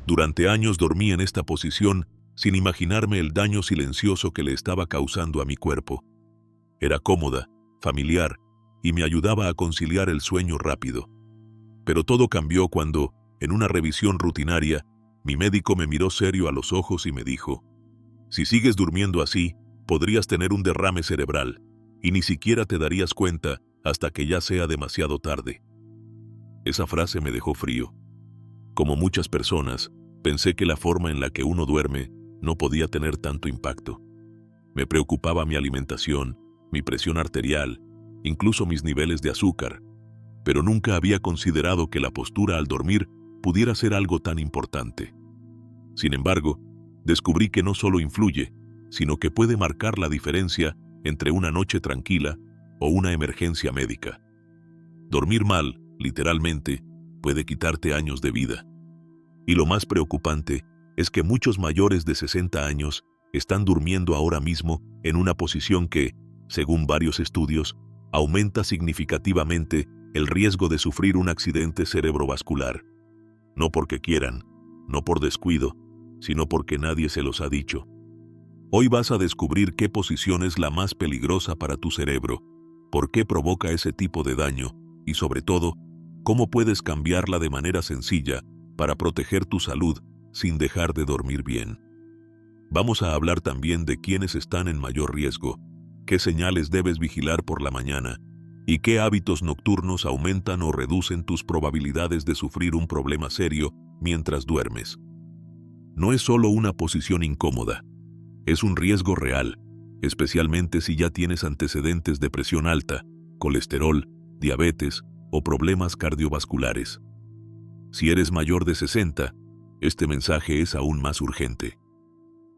Durante años dormí en esta posición sin imaginarme el daño silencioso que le estaba causando a mi cuerpo. Era cómoda, familiar, y me ayudaba a conciliar el sueño rápido. Pero todo cambió cuando, en una revisión rutinaria, mi médico me miró serio a los ojos y me dijo: «Si sigues durmiendo así, podrías tener un derrame cerebral, y ni siquiera te darías cuenta hasta que ya sea demasiado tarde». Esa frase me dejó frío. Como muchas personas, pensé que la forma en la que uno duerme no podía tener tanto impacto. Me preocupaba mi alimentación, mi presión arterial, incluso mis niveles de azúcar, pero nunca había considerado que la postura al dormir pudiera ser algo tan importante. Sin embargo, descubrí que no solo influye, sino que puede marcar la diferencia entre una noche tranquila o una emergencia médica. Dormir mal, literalmente, puede quitarte años de vida. Y lo más preocupante es que muchos mayores de 60 años están durmiendo ahora mismo en una posición que, según varios estudios, aumenta significativamente el riesgo de sufrir un accidente cerebrovascular. No porque quieran, no por descuido, sino porque nadie se los ha dicho. Hoy vas a descubrir qué posición es la más peligrosa para tu cerebro, por qué provoca ese tipo de daño y, sobre todo, cómo puedes cambiarla de manera sencilla para proteger tu salud sin dejar de dormir bien. Vamos a hablar también de quiénes están en mayor riesgo, qué señales debes vigilar por la mañana y qué hábitos nocturnos aumentan o reducen tus probabilidades de sufrir un problema serio mientras duermes. No es solo una posición incómoda, es un riesgo real, especialmente si ya tienes antecedentes de presión alta, colesterol, diabetes o problemas cardiovasculares. Si eres mayor de 60, este mensaje es aún más urgente.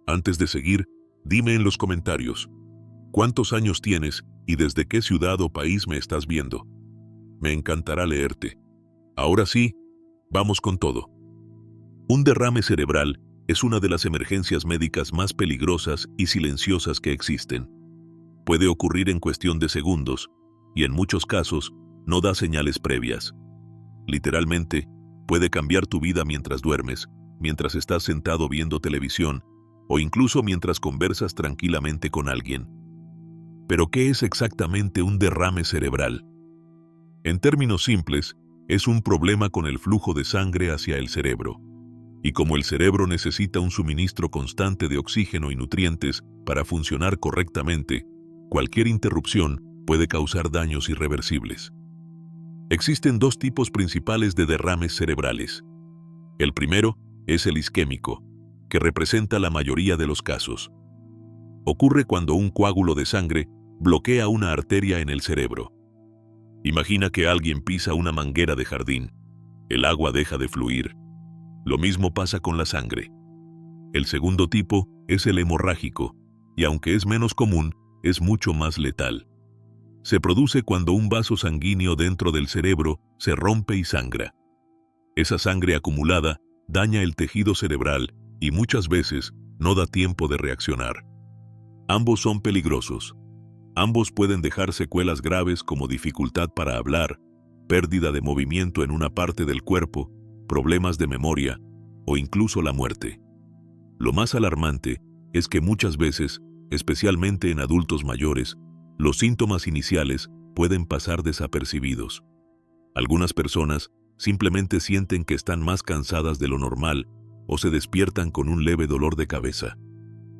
Antes de seguir, dime en los comentarios, ¿cuántos años tienes y desde qué ciudad o país me estás viendo? Me encantará leerte. Ahora sí, vamos con todo. Un derrame cerebral es una de las emergencias médicas más peligrosas y silenciosas que existen. Puede ocurrir en cuestión de segundos y en muchos casos no da señales previas. Literalmente, puede cambiar tu vida mientras duermes, mientras estás sentado viendo televisión o incluso mientras conversas tranquilamente con alguien. ¿Pero qué es exactamente un derrame cerebral? En términos simples, es un problema con el flujo de sangre hacia el cerebro. Y como el cerebro necesita un suministro constante de oxígeno y nutrientes para funcionar correctamente, cualquier interrupción puede causar daños irreversibles. Existen dos tipos principales de derrames cerebrales. El primero es el isquémico, que representa la mayoría de los casos. Ocurre cuando un coágulo de sangre bloquea una arteria en el cerebro. Imagina que alguien pisa una manguera de jardín. El agua deja de fluir. Lo mismo pasa con la sangre. El segundo tipo es el hemorrágico, y aunque es menos común, es mucho más letal. Se produce cuando un vaso sanguíneo dentro del cerebro se rompe y sangra. Esa sangre acumulada daña el tejido cerebral y muchas veces no da tiempo de reaccionar. Ambos son peligrosos. Ambos pueden dejar secuelas graves como dificultad para hablar, pérdida de movimiento en una parte del cuerpo, problemas de memoria o incluso la muerte. Lo más alarmante es que muchas veces, especialmente en adultos mayores, los síntomas iniciales pueden pasar desapercibidos. Algunas personas simplemente sienten que están más cansadas de lo normal o se despiertan con un leve dolor de cabeza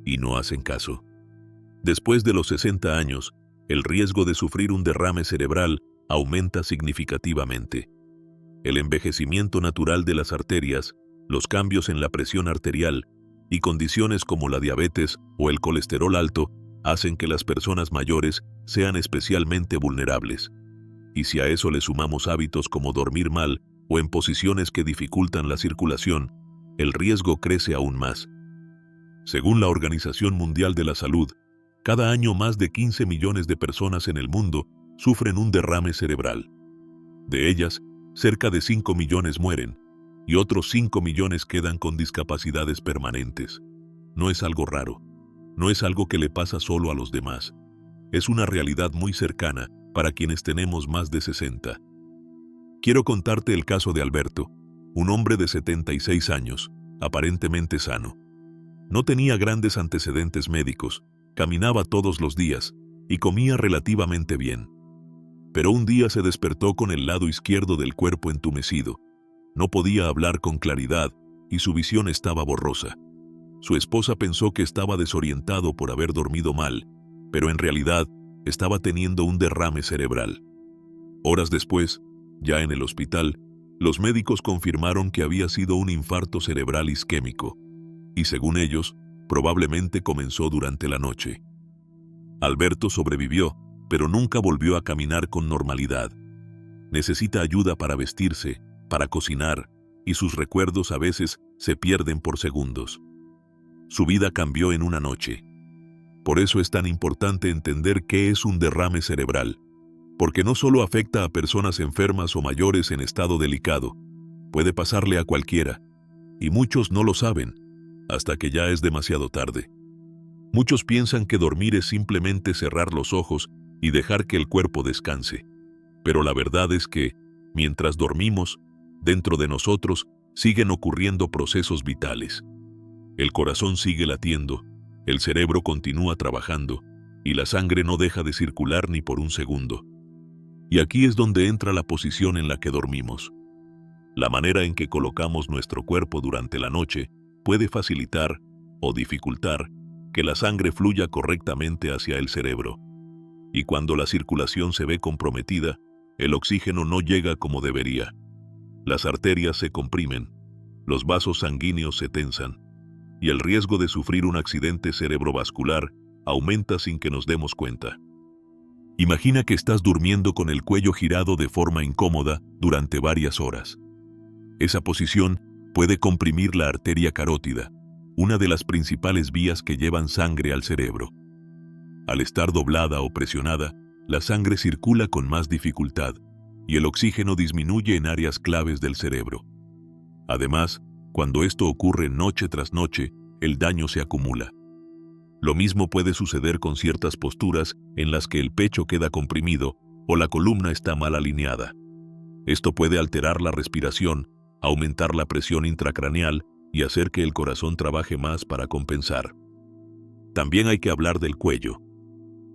y no hacen caso. Después de los 60 años, el riesgo de sufrir un derrame cerebral aumenta significativamente. El envejecimiento natural de las arterias, los cambios en la presión arterial y condiciones como la diabetes o el colesterol alto hacen que las personas mayores sean especialmente vulnerables. Y si a eso le sumamos hábitos como dormir mal o en posiciones que dificultan la circulación, el riesgo crece aún más. Según la Organización Mundial de la Salud, cada año más de 15 millones de personas en el mundo sufren un derrame cerebral. De ellas, cerca de 5 millones mueren, y otros 5 millones quedan con discapacidades permanentes. No es algo raro, no es algo que le pasa solo a los demás. Es una realidad muy cercana para quienes tenemos más de 60. Quiero contarte el caso de Alberto, un hombre de 76 años, aparentemente sano. No tenía grandes antecedentes médicos, caminaba todos los días y comía relativamente bien. Pero un día se despertó con el lado izquierdo del cuerpo entumecido. No podía hablar con claridad y su visión estaba borrosa. Su esposa pensó que estaba desorientado por haber dormido mal, pero en realidad estaba teniendo un derrame cerebral. Horas después, ya en el hospital, los médicos confirmaron que había sido un infarto cerebral isquémico, y según ellos, probablemente comenzó durante la noche. Alberto sobrevivió, pero nunca volvió a caminar con normalidad. Necesita ayuda para vestirse, para cocinar, y sus recuerdos a veces se pierden por segundos. Su vida cambió en una noche. Por eso es tan importante entender qué es un derrame cerebral, porque no solo afecta a personas enfermas o mayores en estado delicado, puede pasarle a cualquiera, y muchos no lo saben, hasta que ya es demasiado tarde. Muchos piensan que dormir es simplemente cerrar los ojos y dejar que el cuerpo descanse, pero la verdad es que, mientras dormimos, dentro de nosotros siguen ocurriendo procesos vitales. El corazón sigue latiendo, el cerebro continúa trabajando, y la sangre no deja de circular ni por un segundo. Y aquí es donde entra la posición en la que dormimos. La manera en que colocamos nuestro cuerpo durante la noche puede facilitar o dificultar que la sangre fluya correctamente hacia el cerebro. Y cuando la circulación se ve comprometida, el oxígeno no llega como debería. Las arterias se comprimen, los vasos sanguíneos se tensan, y el riesgo de sufrir un accidente cerebrovascular aumenta sin que nos demos cuenta. Imagina que estás durmiendo con el cuello girado de forma incómoda durante varias horas. Esa posición puede comprimir la arteria carótida, una de las principales vías que llevan sangre al cerebro. Al estar doblada o presionada, la sangre circula con más dificultad y el oxígeno disminuye en áreas claves del cerebro. Además, cuando esto ocurre noche tras noche, el daño se acumula. Lo mismo puede suceder con ciertas posturas en las que el pecho queda comprimido o la columna está mal alineada. Esto puede alterar la respiración, aumentar la presión intracraneal y hacer que el corazón trabaje más para compensar. También hay que hablar del cuello.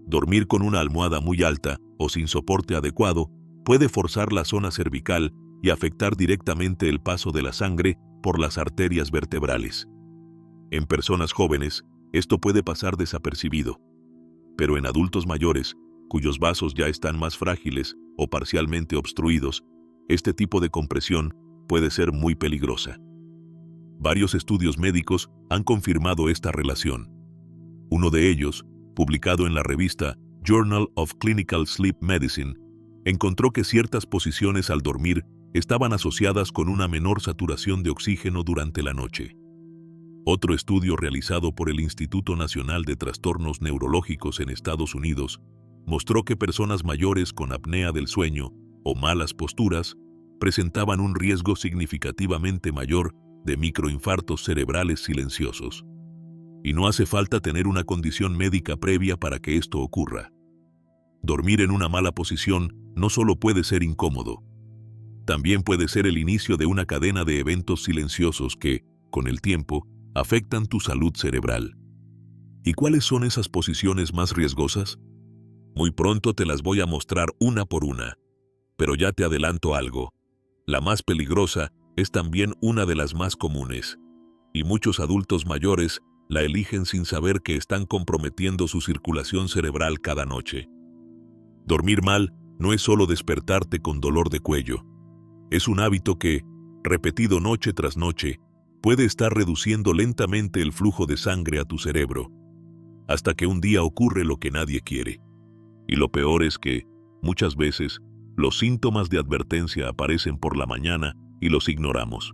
Dormir con una almohada muy alta o sin soporte adecuado puede forzar la zona cervical y afectar directamente el paso de la sangre por las arterias vertebrales. En personas jóvenes, esto puede pasar desapercibido, pero en adultos mayores, cuyos vasos ya están más frágiles o parcialmente obstruidos, este tipo de compresión puede ser muy peligrosa. Varios estudios médicos han confirmado esta relación. Uno de ellos, publicado en la revista Journal of Clinical Sleep Medicine, encontró que ciertas posiciones al dormir estaban asociadas con una menor saturación de oxígeno durante la noche. Otro estudio realizado por el Instituto Nacional de Trastornos Neurológicos en Estados Unidos mostró que personas mayores con apnea del sueño o malas posturas presentaban un riesgo significativamente mayor de microinfartos cerebrales silenciosos. Y no hace falta tener una condición médica previa para que esto ocurra. Dormir en una mala posición no solo puede ser incómodo, también puede ser el inicio de una cadena de eventos silenciosos que, con el tiempo, afectan tu salud cerebral. ¿Y cuáles son esas posiciones más riesgosas? Muy pronto te las voy a mostrar una por una, pero ya te adelanto algo. La más peligrosa es también una de las más comunes, y muchos adultos mayores la eligen sin saber que están comprometiendo su circulación cerebral cada noche. Dormir mal no es solo despertarte con dolor de cuello. Es un hábito que, repetido noche tras noche, puede estar reduciendo lentamente el flujo de sangre a tu cerebro, hasta que un día ocurre lo que nadie quiere. Y lo peor es que, muchas veces, los síntomas de advertencia aparecen por la mañana y los ignoramos.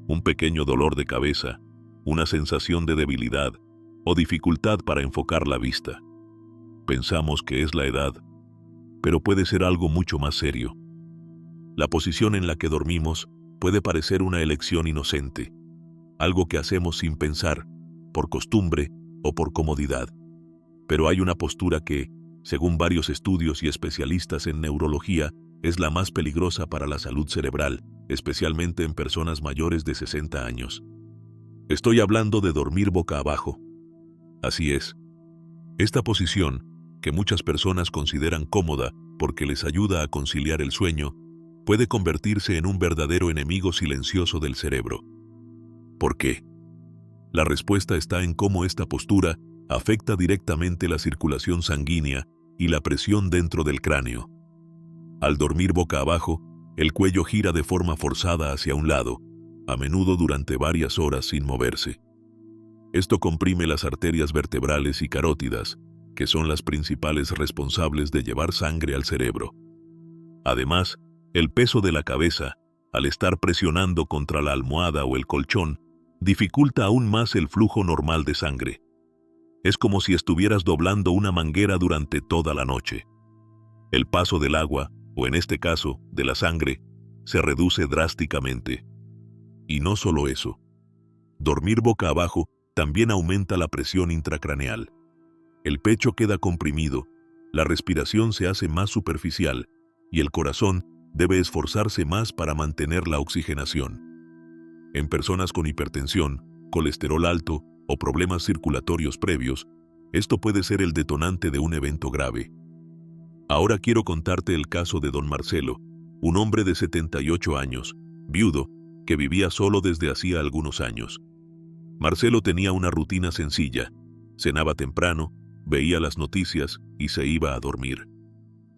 Un pequeño dolor de cabeza, una sensación de debilidad o dificultad para enfocar la vista. Pensamos que es la edad, pero puede ser algo mucho más serio. La posición en la que dormimos puede parecer una elección inocente, algo que hacemos sin pensar, por costumbre o por comodidad. Pero hay una postura que, según varios estudios y especialistas en neurología, es la más peligrosa para la salud cerebral, especialmente en personas mayores de 60 años. Estoy hablando de dormir boca abajo. Así es. Esta posición, que muchas personas consideran cómoda porque les ayuda a conciliar el sueño, puede convertirse en un verdadero enemigo silencioso del cerebro. ¿Por qué? La respuesta está en cómo esta postura afecta directamente la circulación sanguínea y la presión dentro del cráneo. Al dormir boca abajo, el cuello gira de forma forzada hacia un lado, a menudo durante varias horas sin moverse. Esto comprime las arterias vertebrales y carótidas, que son las principales responsables de llevar sangre al cerebro. Además, el peso de la cabeza, al estar presionando contra la almohada o el colchón, dificulta aún más el flujo normal de sangre. Es como si estuvieras doblando una manguera durante toda la noche. El paso del agua, o en este caso, de la sangre, se reduce drásticamente. Y no solo eso. Dormir boca abajo también aumenta la presión intracraneal. El pecho queda comprimido, la respiración se hace más superficial y el corazón debe esforzarse más para mantener la oxigenación. En personas con hipertensión, colesterol alto o problemas circulatorios previos, esto puede ser el detonante de un evento grave. Ahora quiero contarte el caso de don Marcelo, un hombre de 78 años, viudo, que vivía solo desde hacía algunos años. Marcelo tenía una rutina sencilla: cenaba temprano, veía las noticias y se iba a dormir.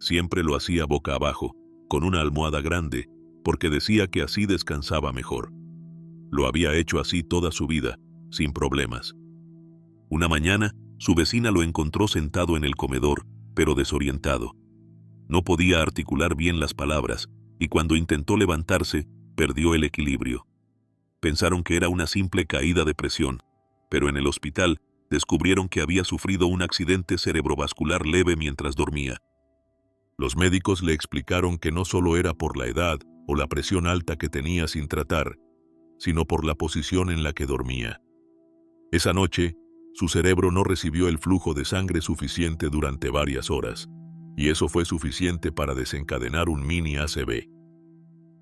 Siempre lo hacía boca abajo, con una almohada grande, porque decía que así descansaba mejor. Lo había hecho así toda su vida, sin problemas. Una mañana, su vecina lo encontró sentado en el comedor, pero desorientado. No podía articular bien las palabras, y cuando intentó levantarse, perdió el equilibrio. Pensaron que era una simple caída de presión, pero en el hospital descubrieron que había sufrido un accidente cerebrovascular leve mientras dormía. Los médicos le explicaron que no solo era por la edad o la presión alta que tenía sin tratar, sino por la posición en la que dormía. Esa noche, su cerebro no recibió el flujo de sangre suficiente durante varias horas, y eso fue suficiente para desencadenar un mini ACV.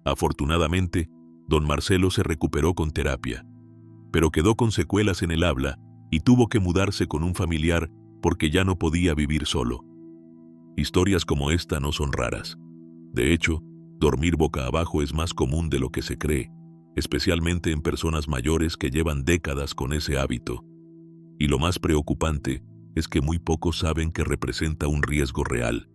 Afortunadamente, don Marcelo se recuperó con terapia, pero quedó con secuelas en el habla y tuvo que mudarse con un familiar porque ya no podía vivir solo. Historias como esta no son raras. De hecho, dormir boca abajo es más común de lo que se cree, especialmente en personas mayores que llevan décadas con ese hábito. Y lo más preocupante es que muy pocos saben que representa un riesgo real.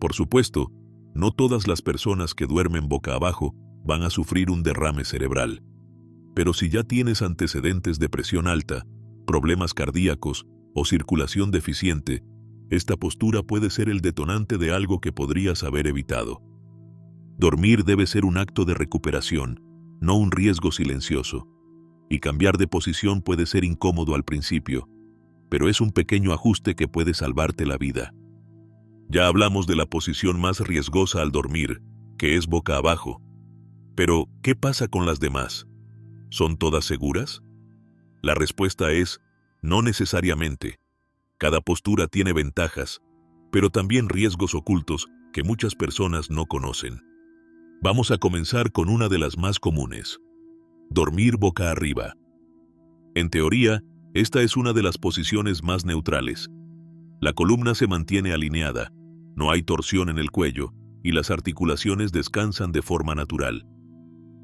Por supuesto, no todas las personas que duermen boca abajo van a sufrir un derrame cerebral. Pero si ya tienes antecedentes de presión alta, problemas cardíacos o circulación deficiente, esta postura puede ser el detonante de algo que podrías haber evitado. Dormir debe ser un acto de recuperación, no un riesgo silencioso. Y cambiar de posición puede ser incómodo al principio, pero es un pequeño ajuste que puede salvarte la vida. Ya hablamos de la posición más riesgosa al dormir, que es boca abajo. Pero, ¿qué pasa con las demás? ¿Son todas seguras? La respuesta es, no necesariamente. Cada postura tiene ventajas, pero también riesgos ocultos que muchas personas no conocen. Vamos a comenzar con una de las más comunes: dormir boca arriba. En teoría, esta es una de las posiciones más neutrales. La columna se mantiene alineada, no hay torsión en el cuello y las articulaciones descansan de forma natural.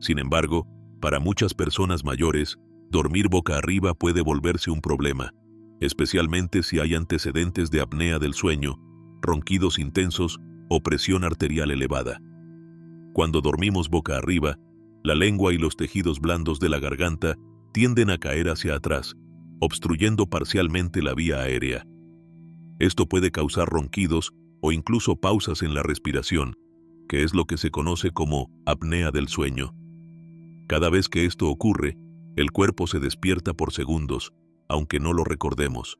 Sin embargo, para muchas personas mayores, dormir boca arriba puede volverse un problema, especialmente si hay antecedentes de apnea del sueño, ronquidos intensos o presión arterial elevada. Cuando dormimos boca arriba, la lengua y los tejidos blandos de la garganta tienden a caer hacia atrás, obstruyendo parcialmente la vía aérea. Esto puede causar ronquidos o incluso pausas en la respiración, que es lo que se conoce como apnea del sueño. Cada vez que esto ocurre, el cuerpo se despierta por segundos, aunque no lo recordemos.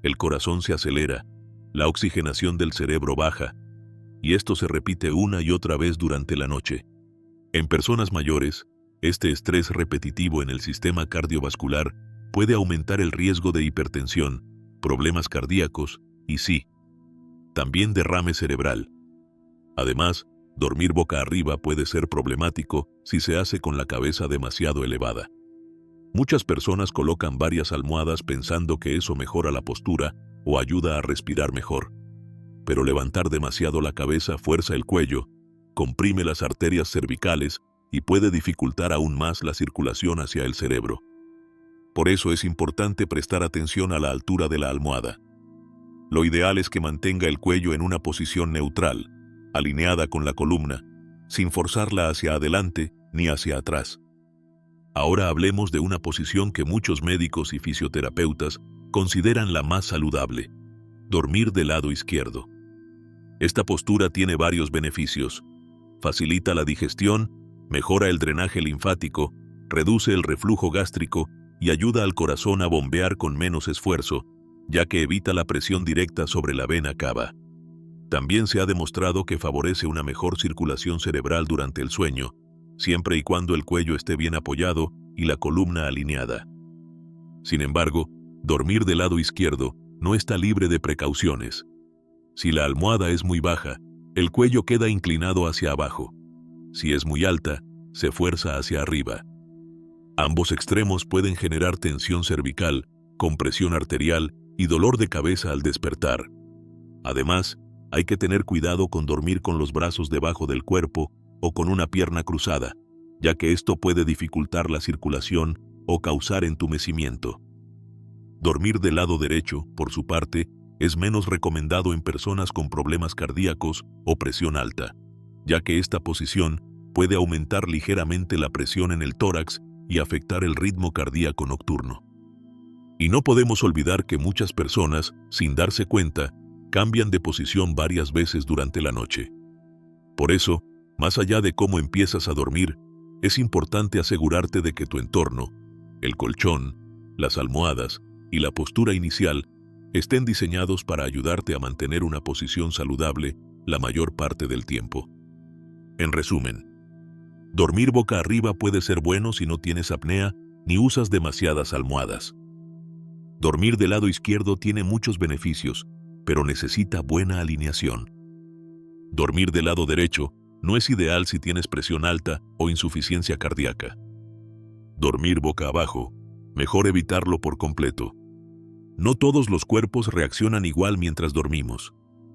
El corazón se acelera, la oxigenación del cerebro baja, y esto se repite una y otra vez durante la noche. En personas mayores, este estrés repetitivo en el sistema cardiovascular puede aumentar el riesgo de hipertensión, problemas cardíacos y sí, también derrame cerebral. Además, dormir boca arriba puede ser problemático si se hace con la cabeza demasiado elevada. Muchas personas colocan varias almohadas pensando que eso mejora la postura o ayuda a respirar mejor. Pero levantar demasiado la cabeza fuerza el cuello, comprime las arterias cervicales y puede dificultar aún más la circulación hacia el cerebro. Por eso es importante prestar atención a la altura de la almohada. Lo ideal es que mantenga el cuello en una posición neutral, alineada con la columna, sin forzarla hacia adelante ni hacia atrás. Ahora hablemos de una posición que muchos médicos y fisioterapeutas consideran la más saludable: dormir del lado izquierdo. Esta postura tiene varios beneficios. Facilita la digestión, mejora el drenaje linfático, reduce el reflujo gástrico y ayuda al corazón a bombear con menos esfuerzo, ya que evita la presión directa sobre la vena cava. También se ha demostrado que favorece una mejor circulación cerebral durante el sueño, siempre y cuando el cuello esté bien apoyado y la columna alineada. Sin embargo, dormir del lado izquierdo no está libre de precauciones. Si la almohada es muy baja, el cuello queda inclinado hacia abajo. Si es muy alta, se fuerza hacia arriba. Ambos extremos pueden generar tensión cervical, compresión arterial y dolor de cabeza al despertar. Además, hay que tener cuidado con dormir con los brazos debajo del cuerpo o con una pierna cruzada, ya que esto puede dificultar la circulación o causar entumecimiento. Dormir del lado derecho, por su parte, es menos recomendado en personas con problemas cardíacos o presión alta, ya que esta posición puede aumentar ligeramente la presión en el tórax y afectar el ritmo cardíaco nocturno. Y no podemos olvidar que muchas personas, sin darse cuenta, cambian de posición varias veces durante la noche. Por eso, más allá de cómo empiezas a dormir, es importante asegurarte de que tu entorno, el colchón, las almohadas y la postura inicial estén diseñados para ayudarte a mantener una posición saludable la mayor parte del tiempo. En resumen, dormir boca arriba puede ser bueno si no tienes apnea ni usas demasiadas almohadas. Dormir del lado izquierdo tiene muchos beneficios, pero necesita buena alineación. Dormir del lado derecho no es ideal si tienes presión alta o insuficiencia cardíaca. Dormir boca abajo, mejor evitarlo por completo. No todos los cuerpos reaccionan igual mientras dormimos.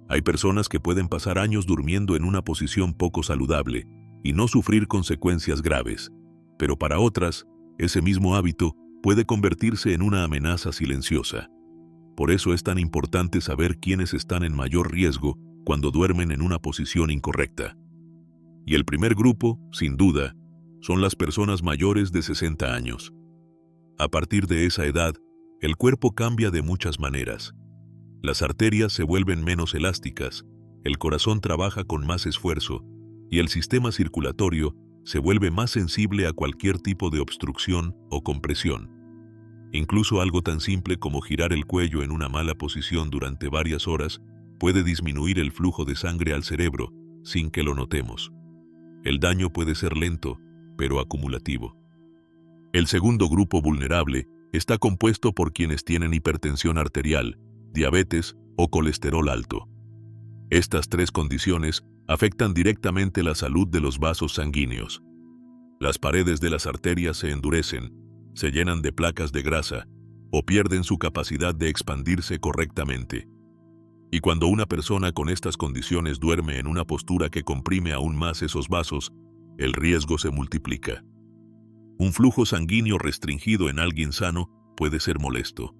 Hay personas que pueden pasar años durmiendo en una posición poco saludable y no sufrir consecuencias graves, pero para otras, ese mismo hábito puede convertirse en una amenaza silenciosa. Por eso es tan importante saber quiénes están en mayor riesgo cuando duermen en una posición incorrecta. Y el primer grupo, sin duda, son las personas mayores de 60 años. A partir de esa edad, el cuerpo cambia de muchas maneras. Las arterias se vuelven menos elásticas, el corazón trabaja con más esfuerzo y el sistema circulatorio se vuelve más sensible a cualquier tipo de obstrucción o compresión. Incluso algo tan simple como girar el cuello en una mala posición durante varias horas puede disminuir el flujo de sangre al cerebro sin que lo notemos. El daño puede ser lento, pero acumulativo. El segundo grupo vulnerable está compuesto por quienes tienen hipertensión arterial, diabetes o colesterol alto. Estas tres condiciones afectan directamente la salud de los vasos sanguíneos. Las paredes de las arterias se endurecen, se llenan de placas de grasa o pierden su capacidad de expandirse correctamente. Y cuando una persona con estas condiciones duerme en una postura que comprime aún más esos vasos, el riesgo se multiplica. Un flujo sanguíneo restringido en alguien sano puede ser molesto,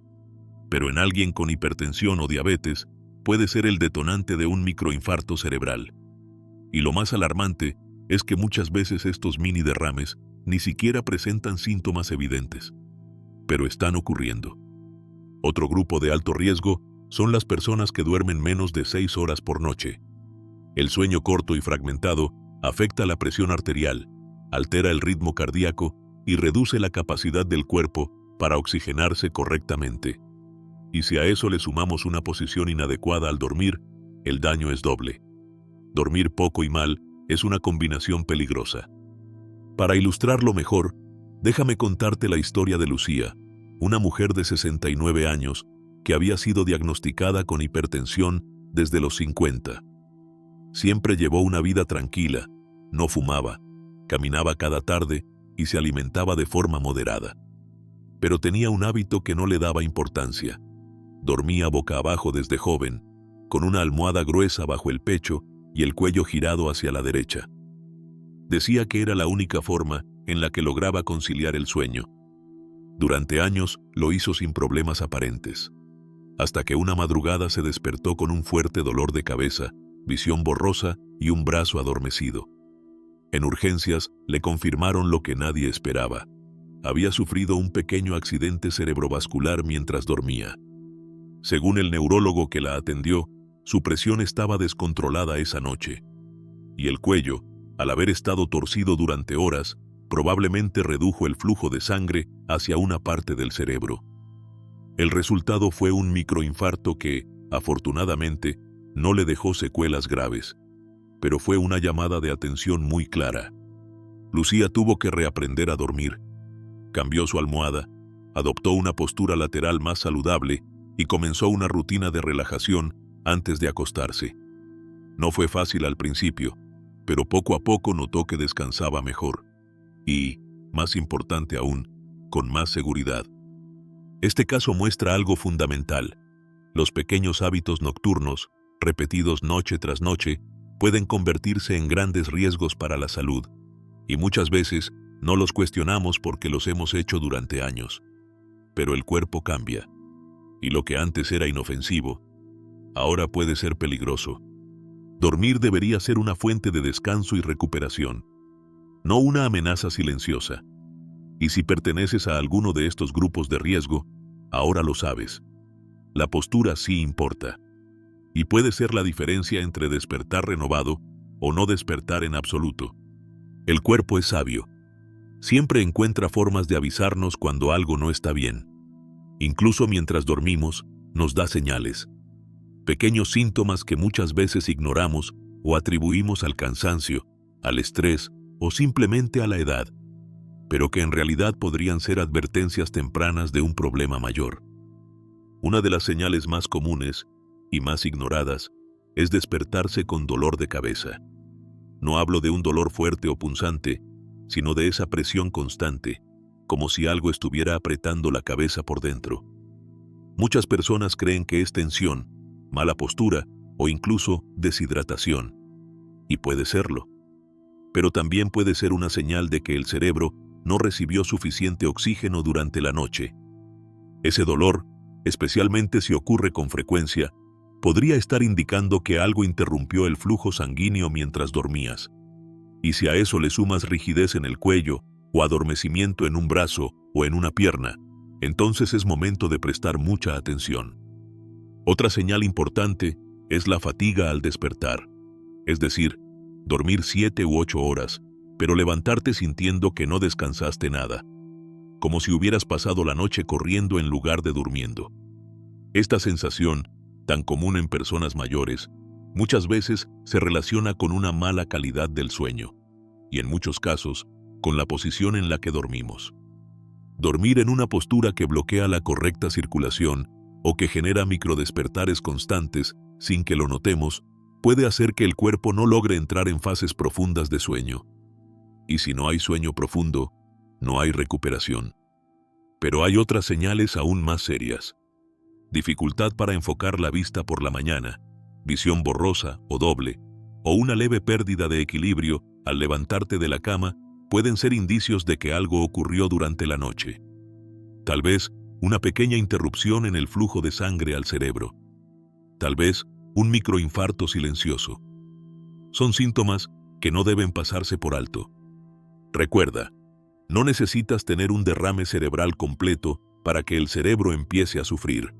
pero en alguien con hipertensión o diabetes puede ser el detonante de un microinfarto cerebral. Y lo más alarmante es que muchas veces estos mini derrames ni siquiera presentan síntomas evidentes, pero están ocurriendo. Otro grupo de alto riesgo son las personas que duermen menos de 6 horas por noche. El sueño corto y fragmentado afecta la presión arterial, altera el ritmo cardíaco y reduce la capacidad del cuerpo para oxigenarse correctamente. Y si a eso le sumamos una posición inadecuada al dormir, el daño es doble. Dormir poco y mal es una combinación peligrosa. Para ilustrarlo mejor, déjame contarte la historia de Lucía, una mujer de 69 años que había sido diagnosticada con hipertensión desde los 50. Siempre llevó una vida tranquila, no fumaba, caminaba cada tarde y se alimentaba de forma moderada. pero tenía un hábito que no le daba importancia. Dormía boca abajo desde joven, con una almohada gruesa bajo el pecho y el cuello girado hacia la derecha. Decía que era la única forma en la que lograba conciliar el sueño. Durante años lo hizo sin problemas aparentes, hasta que una madrugada se despertó con un fuerte dolor de cabeza, visión borrosa y un brazo adormecido. En urgencias le confirmaron lo que nadie esperaba. Había sufrido un pequeño accidente cerebrovascular mientras dormía. Según el neurólogo que la atendió, su presión estaba descontrolada esa noche, y el cuello, al haber estado torcido durante horas, probablemente redujo el flujo de sangre hacia una parte del cerebro. El resultado fue un microinfarto que, afortunadamente, no le dejó secuelas graves, pero fue una llamada de atención muy clara. Lucía tuvo que reaprender a dormir. Cambió su almohada, adoptó una postura lateral más saludable y comenzó una rutina de relajación antes de acostarse. No fue fácil al principio, pero poco a poco notó que descansaba mejor. Y, más importante aún, con más seguridad. Este caso muestra algo fundamental. Los pequeños hábitos nocturnos, repetidos noche tras noche, pueden convertirse en grandes riesgos para la salud, y muchas veces no los cuestionamos porque los hemos hecho durante años. Pero el cuerpo cambia, y lo que antes era inofensivo, ahora puede ser peligroso. Dormir debería ser una fuente de descanso y recuperación, no una amenaza silenciosa. Y si perteneces a alguno de estos grupos de riesgo, ahora lo sabes. La postura sí importa. Y puede ser la diferencia entre despertar renovado o no despertar en absoluto. El cuerpo es sabio. Siempre encuentra formas de avisarnos cuando algo no está bien. Incluso mientras dormimos, nos da señales. Pequeños síntomas que muchas veces ignoramos o atribuimos al cansancio, al estrés o simplemente a la edad, pero que en realidad podrían ser advertencias tempranas de un problema mayor. Una de las señales más comunes y más ignoradas es despertarse con dolor de cabeza. No hablo de un dolor fuerte o punzante, sino de esa presión constante, como si algo estuviera apretando la cabeza por dentro. Muchas personas creen que es tensión, mala postura o incluso deshidratación, y puede serlo. Pero también puede ser una señal de que el cerebro no recibió suficiente oxígeno durante la noche. Ese dolor, especialmente si ocurre con frecuencia, podría estar indicando que algo interrumpió el flujo sanguíneo mientras dormías. Y si a eso le sumas rigidez en el cuello o adormecimiento en un brazo o en una pierna, entonces es momento de prestar mucha atención. Otra señal importante es la fatiga al despertar, es decir, dormir 7 u 8 horas, pero levantarte sintiendo que no descansaste nada, como si hubieras pasado la noche corriendo en lugar de durmiendo. Esta sensación, tan común en personas mayores, muchas veces se relaciona con una mala calidad del sueño, y en muchos casos, con la posición en la que dormimos. Dormir en una postura que bloquea la correcta circulación o que genera microdespertares constantes sin que lo notemos, puede hacer que el cuerpo no logre entrar en fases profundas de sueño. Y si no hay sueño profundo, no hay recuperación. Pero hay otras señales aún más serias. Dificultad para enfocar la vista por la mañana, visión borrosa o doble, o una leve pérdida de equilibrio al levantarte de la cama pueden ser indicios de que algo ocurrió durante la noche. Tal vez una pequeña interrupción en el flujo de sangre al cerebro. Tal vez un microinfarto silencioso. Son síntomas que no deben pasarse por alto. Recuerda, no necesitas tener un derrame cerebral completo para que el cerebro empiece a sufrir.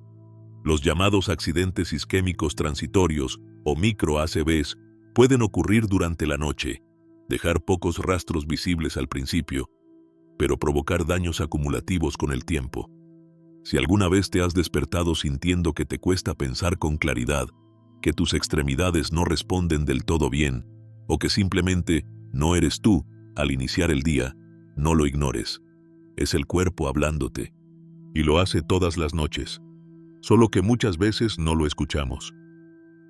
Los llamados accidentes isquémicos transitorios o micro-ACVs pueden ocurrir durante la noche, dejar pocos rastros visibles al principio, pero provocar daños acumulativos con el tiempo. Si alguna vez te has despertado sintiendo que te cuesta pensar con claridad, que tus extremidades no responden del todo bien, o que simplemente no eres tú al iniciar el día, no lo ignores. Es el cuerpo hablándote, y lo hace todas las noches, solo que muchas veces no lo escuchamos.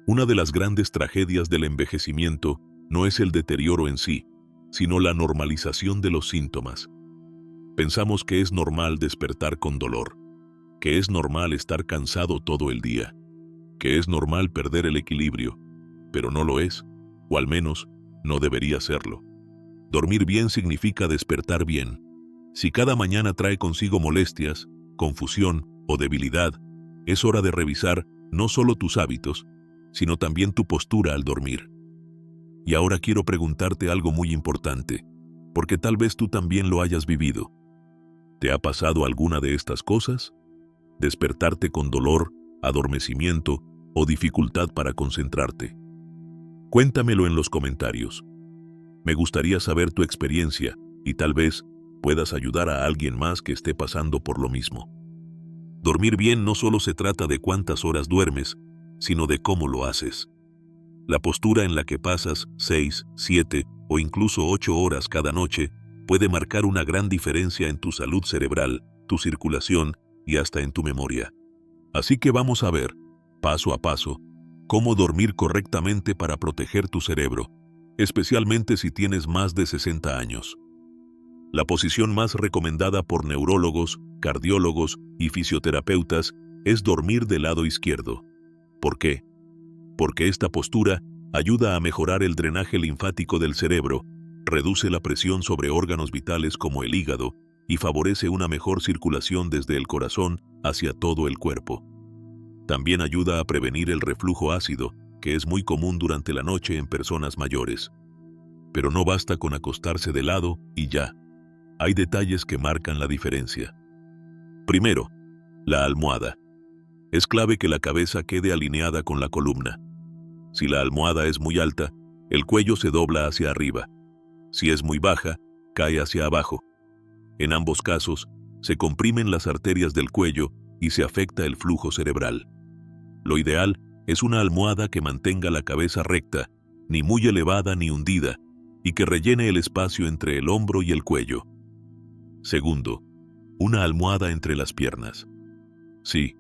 Una de las grandes tragedias del envejecimiento no es el deterioro en sí, sino la normalización de los síntomas. Pensamos que es normal despertar con dolor, que es normal estar cansado todo el día, que es normal perder el equilibrio, pero no lo es, o al menos no debería serlo. Dormir bien significa despertar bien. Si cada mañana trae consigo molestias, confusión o debilidad, es hora de revisar no solo tus hábitos, sino también tu postura al dormir. Y ahora quiero preguntarte algo muy importante, porque tal vez tú también lo hayas vivido. ¿Te ha pasado alguna de estas cosas? ¿Despertarte con dolor, adormecimiento o dificultad para concentrarte? Cuéntamelo en los comentarios. Me gustaría saber tu experiencia y tal vez puedas ayudar a alguien más que esté pasando por lo mismo. Dormir bien no solo se trata de cuántas horas duermes, sino de cómo lo haces. La postura en la que pasas 6, 7 o incluso 8 horas cada noche puede marcar una gran diferencia en tu salud cerebral, tu circulación y hasta en tu memoria. Así que vamos a ver, paso a paso, cómo dormir correctamente para proteger tu cerebro, especialmente si tienes más de 60 años. La posición más recomendada por neurólogos, cardiólogos y fisioterapeutas es dormir del lado izquierdo. ¿Por qué? Porque esta postura ayuda a mejorar el drenaje linfático del cerebro, reduce la presión sobre órganos vitales como el hígado y favorece una mejor circulación desde el corazón hacia todo el cuerpo. También ayuda a prevenir el reflujo ácido, que es muy común durante la noche en personas mayores. Pero no basta con acostarse de lado y ya. Hay detalles que marcan la diferencia. Primero, la almohada. Es clave que la cabeza quede alineada con la columna. Si la almohada es muy alta, el cuello se dobla hacia arriba. Si es muy baja, cae hacia abajo. En ambos casos, se comprimen las arterias del cuello y se afecta el flujo cerebral. Lo ideal es una almohada que mantenga la cabeza recta, ni muy elevada ni hundida, y que rellene el espacio entre el hombro y el cuello. Segundo, una almohada entre las piernas. Sí,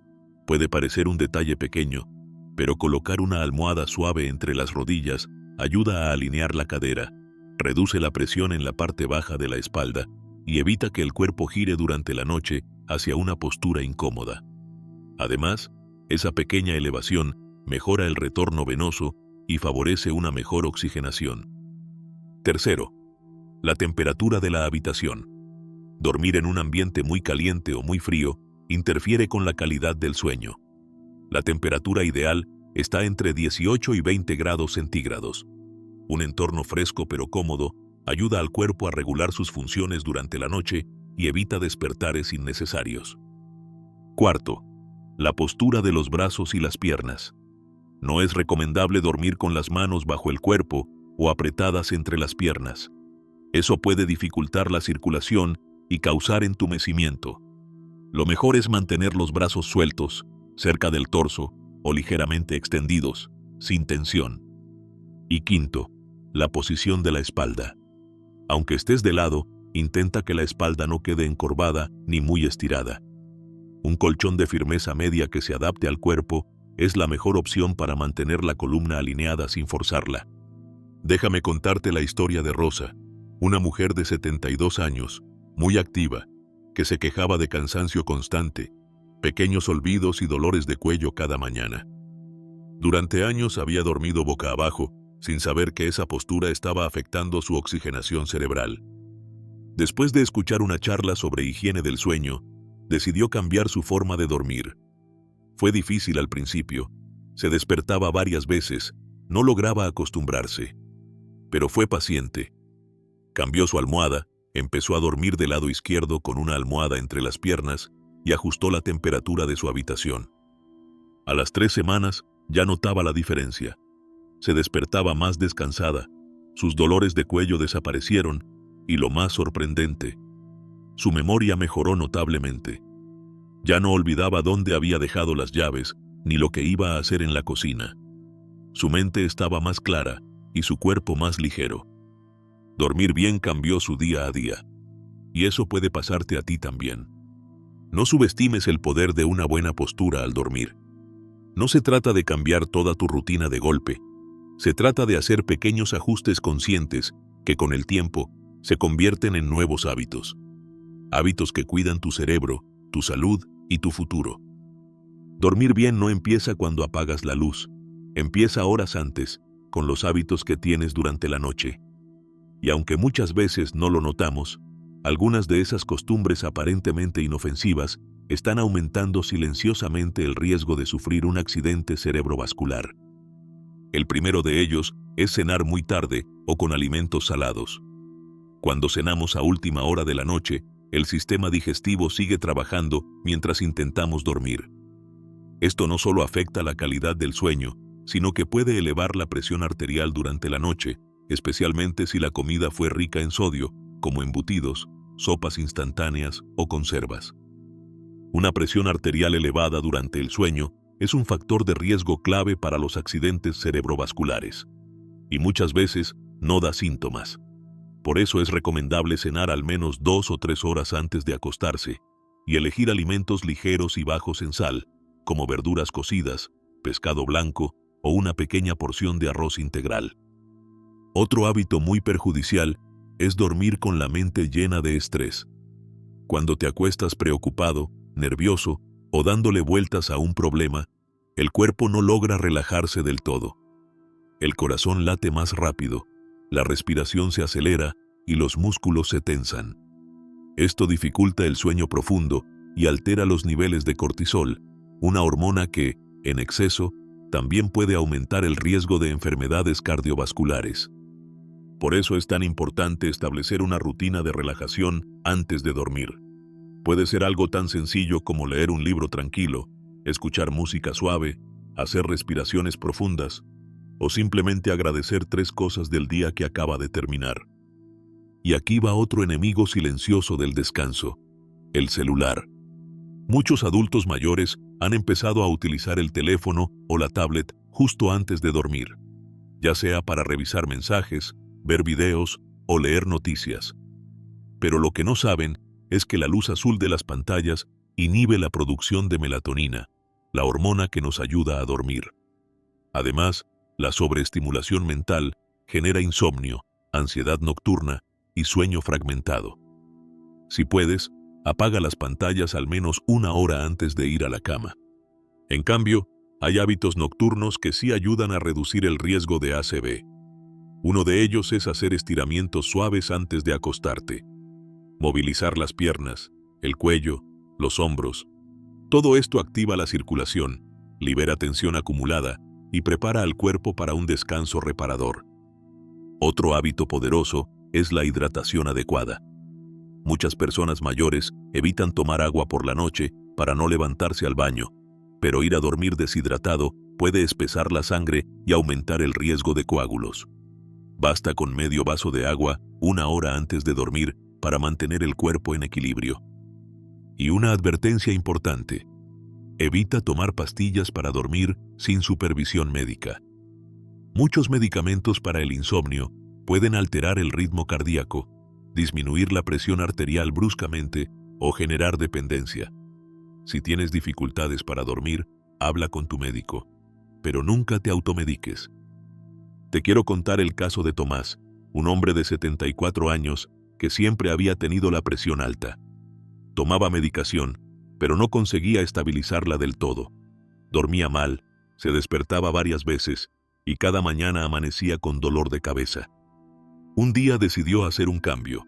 puede parecer un detalle pequeño, pero colocar una almohada suave entre las rodillas ayuda a alinear la cadera, reduce la presión en la parte baja de la espalda y evita que el cuerpo gire durante la noche hacia una postura incómoda. Además, esa pequeña elevación mejora el retorno venoso y favorece una mejor oxigenación. Tercero, la temperatura de la habitación. Dormir en un ambiente muy caliente o muy frío interfiere con la calidad del sueño. La temperatura ideal está entre 18 y 20 grados centígrados. Un entorno fresco pero cómodo ayuda al cuerpo a regular sus funciones durante la noche y evita despertares innecesarios. Cuarto, la postura de los brazos y las piernas. No es recomendable dormir con las manos bajo el cuerpo o apretadas entre las piernas. Eso puede dificultar la circulación y causar entumecimiento. Lo mejor es mantener los brazos sueltos, cerca del torso o ligeramente extendidos, sin tensión. Y quinto, la posición de la espalda. Aunque estés de lado, intenta que la espalda no quede encorvada ni muy estirada. Un colchón de firmeza media que se adapte al cuerpo es la mejor opción para mantener la columna alineada sin forzarla. Déjame contarte la historia de Rosa, una mujer de 72 años, muy activa, que se quejaba de cansancio constante, pequeños olvidos y dolores de cuello cada mañana. Durante años había dormido boca abajo, sin saber que esa postura estaba afectando su oxigenación cerebral. Después de escuchar una charla sobre higiene del sueño, decidió cambiar su forma de dormir. Fue difícil al principio, se despertaba varias veces, no lograba acostumbrarse. Pero fue paciente. Cambió su almohada, empezó a dormir del lado izquierdo con una almohada entre las piernas y ajustó la temperatura de su habitación. A las 3 semanas ya notaba la diferencia. Se despertaba más descansada, sus dolores de cuello desaparecieron y lo más sorprendente, su memoria mejoró notablemente. Ya no olvidaba dónde había dejado las llaves ni lo que iba a hacer en la cocina. Su mente estaba más clara y su cuerpo más ligero. Dormir bien cambió su día a día. Y eso puede pasarte a ti también. No subestimes el poder de una buena postura al dormir. No se trata de cambiar toda tu rutina de golpe. Se trata de hacer pequeños ajustes conscientes que con el tiempo se convierten en nuevos hábitos. hábitos que cuidan tu cerebro, tu salud y tu futuro. Dormir bien no empieza cuando apagas la luz, empieza horas antes, con los hábitos que tienes durante la noche. Y aunque muchas veces no lo notamos, algunas de esas costumbres aparentemente inofensivas están aumentando silenciosamente el riesgo de sufrir un accidente cerebrovascular. El primero de ellos es cenar muy tarde o con alimentos salados. Cuando cenamos a última hora de la noche, el sistema digestivo sigue trabajando mientras intentamos dormir. Esto no solo afecta la calidad del sueño, sino que puede elevar la presión arterial durante la noche, especialmente si la comida fue rica en sodio, como embutidos, sopas instantáneas o conservas. Una presión arterial elevada durante el sueño es un factor de riesgo clave para los accidentes cerebrovasculares, y muchas veces no da síntomas. Por eso es recomendable cenar al menos 2 o 3 horas antes de acostarse y elegir alimentos ligeros y bajos en sal, como verduras cocidas, pescado blanco o una pequeña porción de arroz integral. Otro hábito muy perjudicial es dormir con la mente llena de estrés. Cuando te acuestas preocupado, nervioso o dándole vueltas a un problema, el cuerpo no logra relajarse del todo. El corazón late más rápido, la respiración se acelera y los músculos se tensan. Esto dificulta el sueño profundo y altera los niveles de cortisol, una hormona que, en exceso, también puede aumentar el riesgo de enfermedades cardiovasculares. Por eso es tan importante establecer una rutina de relajación antes de dormir. Puede ser algo tan sencillo como leer un libro tranquilo, escuchar música suave, hacer respiraciones profundas, o simplemente agradecer 3 cosas del día que acaba de terminar. Y aquí va otro enemigo silencioso del descanso: el celular. Muchos adultos mayores han empezado a utilizar el teléfono o la tablet justo antes de dormir, ya sea para revisar mensajes, ver videos o leer noticias. Pero lo que no saben es que la luz azul de las pantallas inhibe la producción de melatonina, la hormona que nos ayuda a dormir. Además, la sobreestimulación mental genera insomnio, ansiedad nocturna y sueño fragmentado. Si puedes, apaga las pantallas al menos 1 hora antes de ir a la cama. En cambio, hay hábitos nocturnos que sí ayudan a reducir el riesgo de ACV. Uno de ellos es hacer estiramientos suaves antes de acostarte. Movilizar las piernas, el cuello, los hombros. Todo esto activa la circulación, libera tensión acumulada y prepara al cuerpo para un descanso reparador. Otro hábito poderoso es la hidratación adecuada. Muchas personas mayores evitan tomar agua por la noche para no levantarse al baño, pero ir a dormir deshidratado puede espesar la sangre y aumentar el riesgo de coágulos. Basta con medio vaso de agua 1 hora antes de dormir para mantener el cuerpo en equilibrio. Y una advertencia importante: evita tomar pastillas para dormir sin supervisión médica. Muchos medicamentos para el insomnio pueden alterar el ritmo cardíaco, disminuir la presión arterial bruscamente o generar dependencia. Si tienes dificultades para dormir, habla con tu médico, pero nunca te automediques. Te quiero contar el caso de Tomás, un hombre de 74 años que siempre había tenido la presión alta. Tomaba medicación, pero no conseguía estabilizarla del todo. Dormía mal, se despertaba varias veces y cada mañana amanecía con dolor de cabeza. Un día decidió hacer un cambio.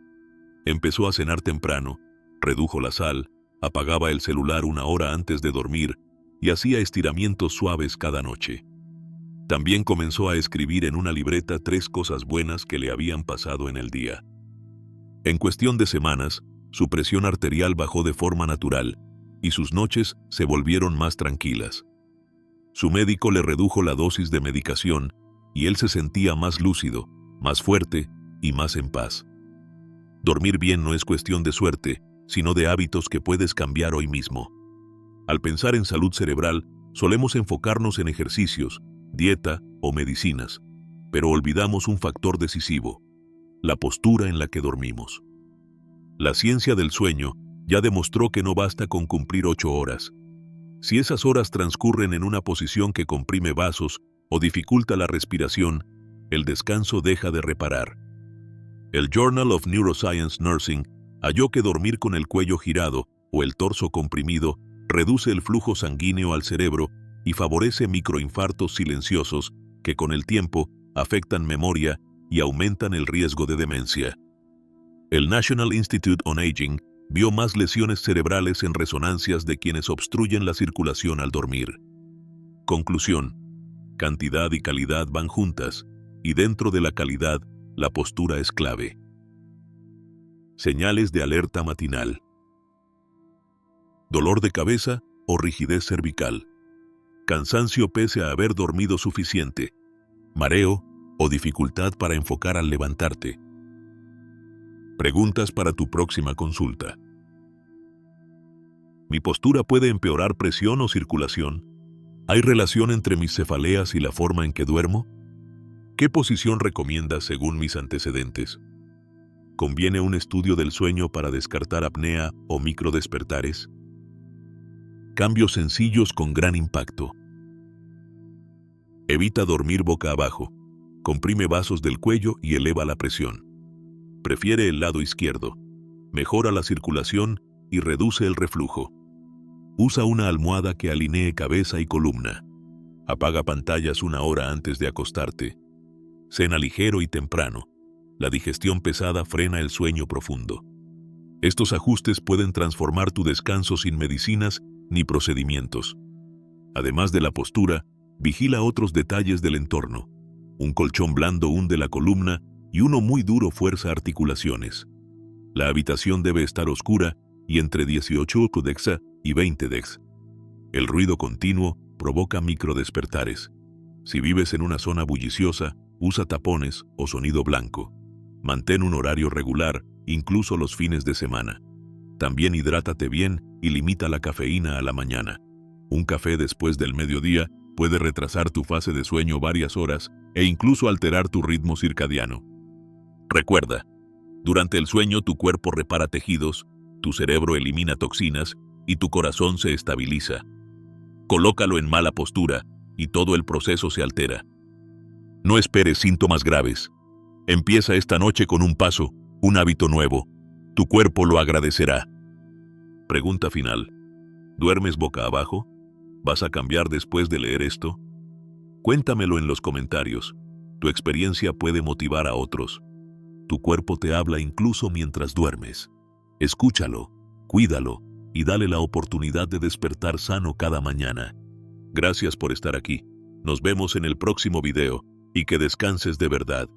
Empezó a cenar temprano, redujo la sal, apagaba el celular 1 hora antes de dormir y hacía estiramientos suaves cada noche. También comenzó a escribir en una libreta 3 cosas buenas que le habían pasado en el día. En cuestión de semanas, su presión arterial bajó de forma natural y sus noches se volvieron más tranquilas. Su médico le redujo la dosis de medicación y él se sentía más lúcido, más fuerte y más en paz. Dormir bien no es cuestión de suerte, sino de hábitos que puedes cambiar hoy mismo. Al pensar en salud cerebral, solemos enfocarnos en ejercicios, dieta o medicinas, pero olvidamos un factor decisivo: la postura en la que dormimos. La ciencia del sueño ya demostró que no basta con cumplir 8 horas. Si esas horas transcurren en una posición que comprime vasos o dificulta la respiración, el descanso deja de reparar. El Journal of Neuroscience Nursing Halló que dormir con el cuello girado o el torso comprimido reduce el flujo sanguíneo al cerebro y favorece microinfartos silenciosos que con el tiempo afectan memoria y aumentan el riesgo de demencia. El National Institute on Aging vio más lesiones cerebrales en resonancias de quienes obstruyen la circulación al dormir. Conclusión: cantidad y calidad van juntas, y dentro de la calidad, la postura es clave. Señales de alerta matinal. Dolor de cabeza o rigidez cervical. Cansancio pese a haber dormido suficiente. Mareo o dificultad para enfocar al levantarte. Preguntas para tu próxima consulta. ¿Mi postura puede empeorar presión o circulación? ¿Hay relación entre mis cefaleas y la forma en que duermo? ¿Qué posición recomiendas según mis antecedentes? ¿Conviene un estudio del sueño para descartar apnea o microdespertares? Cambios sencillos con gran impacto. Evita dormir boca abajo. Comprime vasos del cuello y eleva la presión. Prefiere el lado izquierdo. Mejora la circulación y reduce el reflujo. Usa una almohada que alinee cabeza y columna. Apaga pantallas 1 hora antes de acostarte. Cena ligero y temprano. La digestión pesada frena el sueño profundo. Estos ajustes pueden transformar tu descanso sin medicinas ni procedimientos. Además de la postura, vigila otros detalles del entorno. Un colchón blando hunde la columna y uno muy duro fuerza articulaciones. La habitación debe estar oscura y entre 18 dexa y 20 dex. El ruido continuo provoca microdespertares. Si vives en una zona bulliciosa, usa tapones o sonido blanco. Mantén un horario regular, incluso los fines de semana. También hidrátate bien y limita la cafeína a la mañana. Un café después del mediodía puede retrasar tu fase de sueño varias horas e incluso alterar tu ritmo circadiano. Recuerda, durante el sueño tu cuerpo repara tejidos, tu cerebro elimina toxinas y tu corazón se estabiliza. Colócalo en mala postura y todo el proceso se altera. No esperes síntomas graves. Empieza esta noche con un paso, un hábito nuevo. Tu cuerpo lo agradecerá. Pregunta final. ¿Duermes boca abajo? ¿Vas a cambiar después de leer esto? Cuéntamelo en los comentarios. Tu experiencia puede motivar a otros. Tu cuerpo te habla incluso mientras duermes. Escúchalo, cuídalo y dale la oportunidad de despertar sano cada mañana. Gracias por estar aquí. Nos vemos en el próximo video y que descanses de verdad.